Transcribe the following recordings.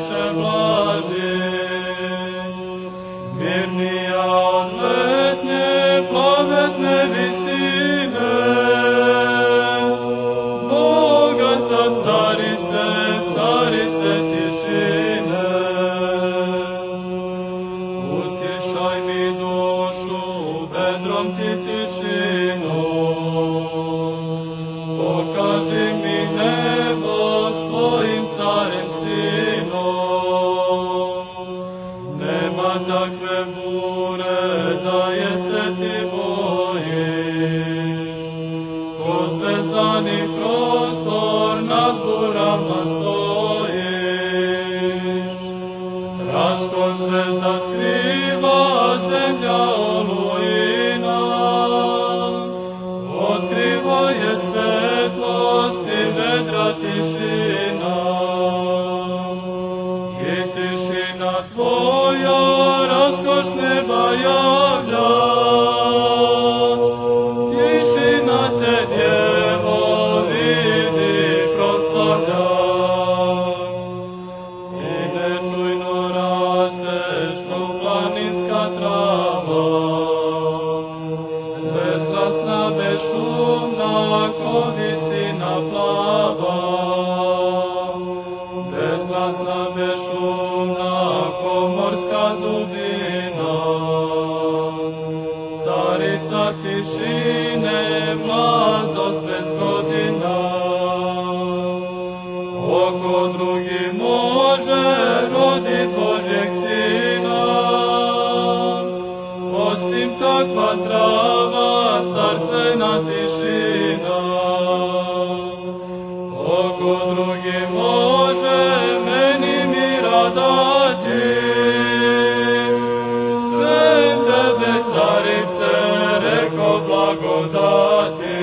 više blaži, mirnija od letnje plavetne visine, bogata carice, carice tišine. Utišaj mi dušu, vedrom ti tišinu, pokaži mi nebo s tvojim carem sinom. Nema takve bure da je se ti bojiš, ko zvezdani prostor nad burama stojiš. Raskon zvezda skriva zemlja olujina, otkriva je svetlost i vedra tišina. I tišina tvoja raskoš neba javlja, tišina te djevo vidi proslavlja. I nečujno rasteš kao planinska trava, bezglasna, bezšumna, ko visina plava. Bezglasna, bezšumna, ko morska dubina. Carica tišine, mladost bez godina. Oko drugi može rodit Božjeg sina, osim takva zdrava carstvena tišina. Oko drugi može meni mira dati, sem tebe carice reko blagodati.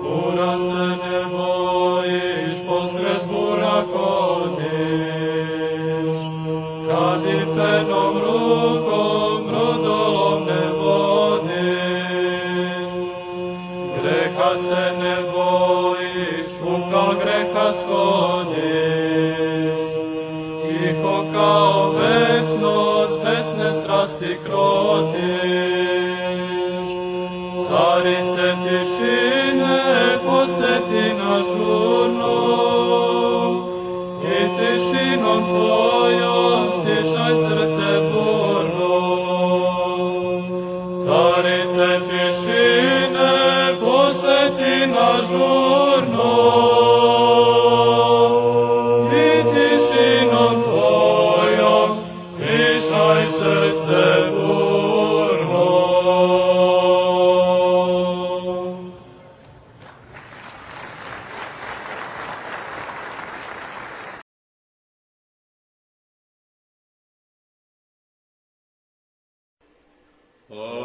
Bura se ne bojiš, posred bura hodiš, kad i penom rukom brodolom ne vodiš. Greha se ne bojiš, uka greha skloniš, tiho kao večnost besne strasti krotiš. Carice tišine posjeti na žurnu, i tišinom tvojom stišaj srce burno. Carice tišine posjeti na žurnu, i tišinom tvojom stišaj srce burno. Oh.